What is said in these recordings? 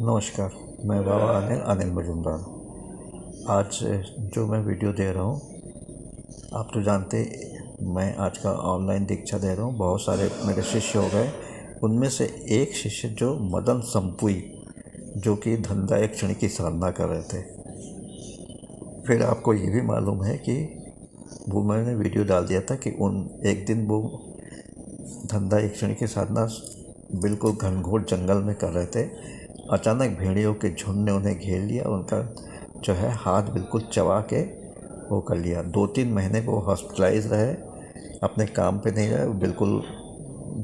नमस्कार, मैं बाबा अनिल मजूमदार। आज जो मैं वीडियो दे रहा हूँ, आप तो जानते मैं आज का ऑनलाइन दीक्षा दे रहा हूँ। बहुत सारे मेरे शिष्य हो गए, उनमें से एक शिष्य जो मदन संपुई, जो कि धंधा एक क्षण की साधना कर रहे थे। फिर आपको ये भी मालूम है कि वो मैंने वीडियो डाल दिया था कि एक दिन वो धंधा एक क्षण की साधना बिल्कुल घनघोर जंगल में कर रहे थे। अचानक भेड़ियों के झुंड ने उन्हें घेर लिया। उनका जो है हाथ बिल्कुल चबा के वो कर लिया। 2-3 महीने वो हॉस्पिटलाइज रहे, अपने काम पे नहीं रहे। बिल्कुल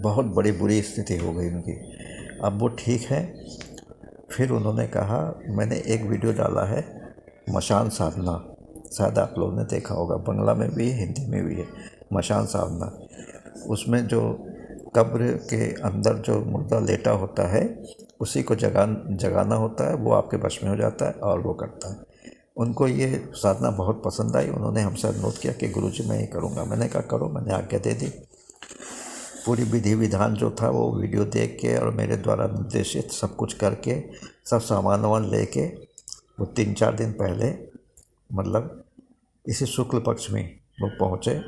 बहुत बड़ी बुरी स्थिति हो गई उनकी। अब वो ठीक है। फिर उन्होंने कहा, मैंने एक वीडियो डाला है मशान साधना, शायद आप लोगों ने देखा होगा, बांग्ला में भी हिंदी में भी है मशान साधना। उसमें जो कब्र के अंदर जो मुर्दा लेटा होता है उसी को जगाना होता है, वो आपके वश में हो जाता है और वो करता है। उनको ये साधना बहुत पसंद आई। उन्होंने हमसे अनुरोध किया कि गुरुजी मैं ये करूँगा। मैंने कहा करो, मैंने आज्ञा दे दी। पूरी विधि विधान जो था वो वीडियो देख के और मेरे द्वारा निर्देशित सब कुछ करके, सब सामान वामान ले के वो 3-4 दिन पहले, मतलब इसी शुक्ल पक्ष में वो पहुँचे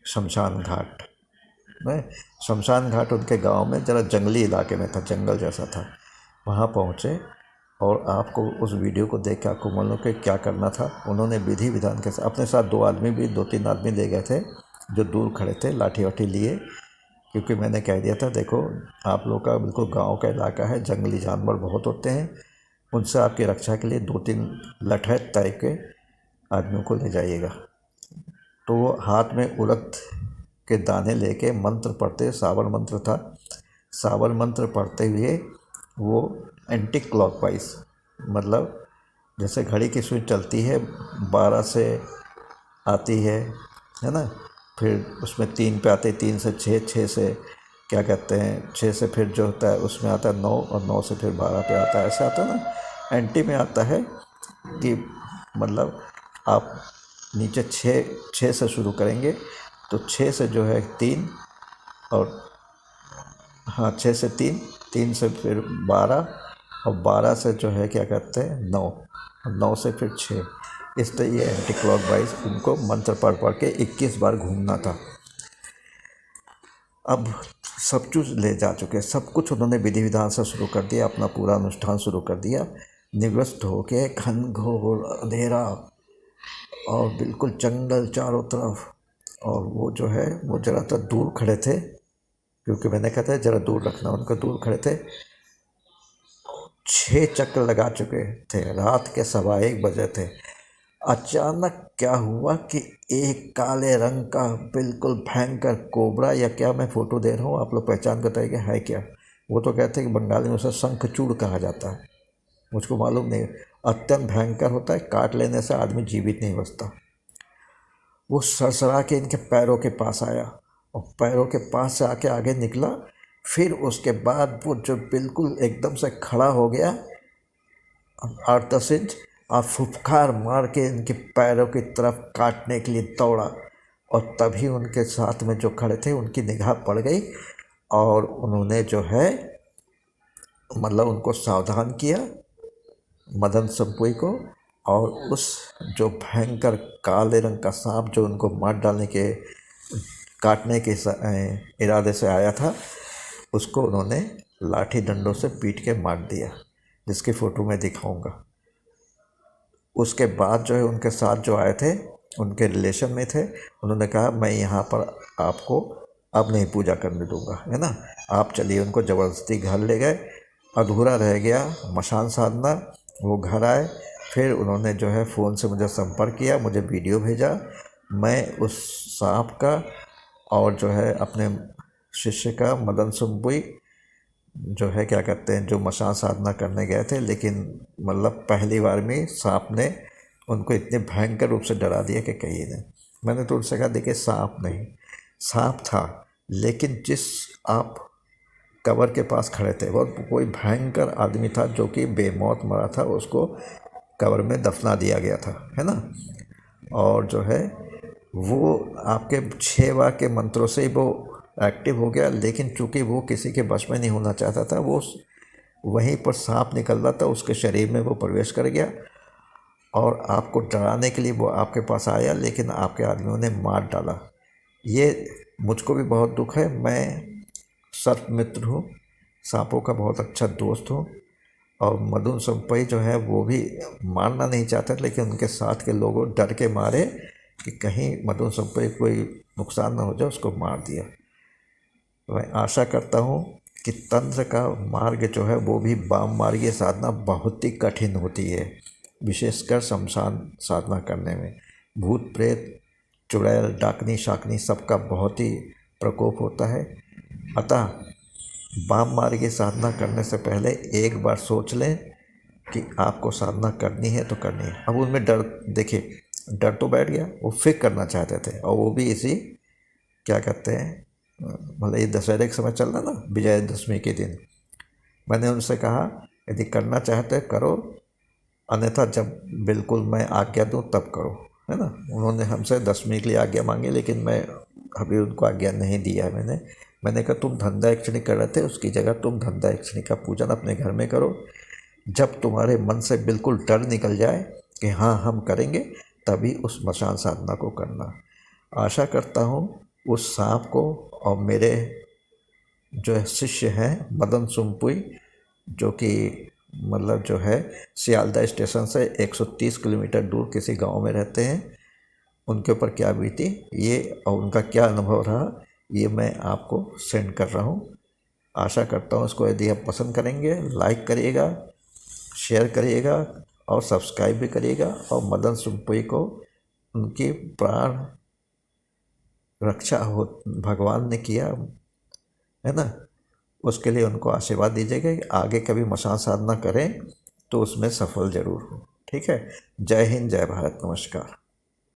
शमशान घाट में। शमशान घाट उनके गांव में ज़रा जंगली इलाके में था, जंगल जैसा था। वहाँ पहुँचे और आपको उस वीडियो को देख के आपको मालूम कि क्या करना था। उन्होंने विधि विधान के साथ अपने साथ 2-3 आदमी ले गए थे जो दूर खड़े थे, लाठी वाठी लिए, क्योंकि मैंने कह दिया था देखो आप लोग का बिल्कुल गांव का इलाका है, जंगली जानवर बहुत होते हैं, उनसे आपकी रक्षा के लिए 2-3 लठैत टाइप के आदमियों को ले जाइएगा। तो वो हाथ में उड़द के दाने लेके मंत्र पढ़ते, सावर मंत्र था, सावर मंत्र पढ़ते हुए वो एंटी क्लॉकवाइज, मतलब जैसे घड़ी की सुई चलती है 12 से आती है ना, फिर उसमें 3 पे आते हैं, 3 से 6, 6 से क्या कहते हैं 6 से फिर जो होता है उसमें आता है 9, और 9 से फिर 12 पे आता है। ऐसा आता है ना, एंटी में आता है कि मतलब आप नीचे 6 से शुरू करेंगे तो 6 से जो है 3, और हाँ 6 से 3, 3 से फिर 12, और 12 से जो है क्या कहते हैं 9, 9 से फिर 6। इस तरह ये एंटी क्लॉक वाइज उनको मंत्र पढ़ पढ़ के 21 बार घूमना था। अब सब कुछ ले जा चुके, सब कुछ उन्होंने विधि विधान से शुरू कर दिया, अपना पूरा अनुष्ठान शुरू कर दिया। निवृत्त होके घनघोर अंधेरा और बिल्कुल जंगल चारों तरफ, और वो जो है वो ज़रा तो दूर खड़े थे, क्योंकि मैंने कहा था ज़रा दूर रखना, उनको दूर खड़े थे। 6 चक्र लगा चुके थे, रात के 1:15 बजे थे। अचानक क्या हुआ कि एक काले रंग का बिल्कुल भयंकर कोबरा, या क्या मैं फ़ोटो दे रहा हूँ आप लोग पहचान बताइए है क्या। वो तो कहते हैं कि बंगाली में उसे शंखचूड़ कहा जाता है, मुझको मालूम नहीं। अत्यंत भयंकर होता है, काट लेने से आदमी जीवित नहीं बचता। वो सरसरा के इनके पैरों के पास आया और पैरों के पास से आके आगे निकला। फिर उसके बाद वो जो बिल्कुल एकदम से खड़ा हो गया 8-10 इंच, और फुफकार मार के इनके पैरों की तरफ काटने के लिए दौड़ा। और तभी उनके साथ में जो खड़े थे उनकी निगाह पड़ गई, और उन्होंने जो है मतलब उनको सावधान किया, मदन संपुई को। और उस जो भयंकर काले रंग का सांप जो उनको मार डालने के काटने के इरादे से आया था, उसको उन्होंने लाठी डंडों से पीट के मार दिया, जिसकी फ़ोटो मैं दिखाऊंगा। उसके बाद जो है उनके साथ जो आए थे, उनके रिलेशन में थे, उन्होंने कहा मैं यहाँ पर आपको अब नहीं पूजा करने दूंगा, है ना, आप चलिए। उनको ज़बरदस्ती घर ले गए। अधूरा रह गया मशान साधना। वो घर आए, फिर उन्होंने जो है फ़ोन से मुझे संपर्क किया, मुझे वीडियो भेजा। मैं उस सांप का और जो है अपने शिष्य का मदन सुंबुई जो है क्या कहते हैं, जो मशाल साधना करने गए थे, लेकिन मतलब पहली बार में सांप ने उनको इतने भयंकर रूप से डरा दिया कि कहिए नहीं। मैंने तो उनसे कहा देखिए सांप नहीं, सांप था, लेकिन जिस आप कबर के पास खड़े थे वो कोई भयंकर आदमी था जो कि बेमौत मरा था, उसको कबर में दफना दिया गया था, है ना। और जो है वो आपके 6 बार के मंत्रों से ही वो एक्टिव हो गया, लेकिन चूंकि वो किसी के वश में नहीं होना चाहता था, वो वहीं पर सांप निकल रहा था, उसके शरीर में वो प्रवेश कर गया और आपको डराने के लिए वो आपके पास आया, लेकिन आपके आदमियों ने मार डाला। ये मुझको भी बहुत दुख है। मैं सर्प मित्र हूँ, सांपों का बहुत अच्छा दोस्त हूँ, और मदन सुंपई जो है वो भी मारना नहीं चाहते, लेकिन उनके साथ के लोगों डर के मारे कि कहीं मदन सुंपई कोई नुकसान ना हो जाए, उसको मार दिया। मैं आशा करता हूँ कि तंत्र का मार्ग जो है वो भी वाम मार्गीय साधना बहुत ही कठिन होती है, विशेषकर शमशान साधना करने में। भूत प्रेत, चुड़ैल, डाकनी शाकनी सबका बहुत ही प्रकोप होता है। अतः वाम मार्गीय साधना करने से पहले एक बार सोच लें कि आपको साधना करनी है तो करनी है। अब उनमें डर, देखिए डर तो बैठ गया, वो फिर करना चाहते थे, और वो भी इसी क्या कहते हैं, मतलब ये दशहरे के समय चल रहा ना, विजयदशमी के दिन। मैंने उनसे कहा यदि करना चाहते करो, अन्यथा जब बिल्कुल मैं आज्ञा दूँ तब करो, है ना। उन्होंने हमसे दशमी के लिए आज्ञा मांगी, लेकिन मैं अभी उनको आज्ञा नहीं दिया है। मैंने कहा तुम धंधा यक्षिणी कर रहे थे, उसकी जगह तुम धंधा यक्षिणी का पूजन अपने घर में करो। जब तुम्हारे मन से बिल्कुल डर निकल जाए कि हाँ हम करेंगे, तभी उस मशान साधना को करना। आशा करता हूँ उस सांप को, और मेरे जो शिष्य हैं मदन सुंपुई, जो कि मतलब जो है सियालदह स्टेशन से 130 किलोमीटर दूर किसी गांव में रहते हैं, उनके ऊपर क्या बीती ये और उनका क्या अनुभव रहा, ये मैं आपको सेंड कर रहा हूँ। आशा करता हूँ इसको यदि आप पसंद करेंगे, लाइक करिएगा, शेयर करिएगा और सब्सक्राइब भी करिएगा। और मदन सुंपुई को उनकी प्राण रक्षा हो भगवान ने किया, है ना, उसके लिए उनको आशीर्वाद दीजिएगा कि आगे कभी मशाल साधना करें तो उसमें सफल जरूर हो। ठीक है। जय हिंद, जय भारत, नमस्कार।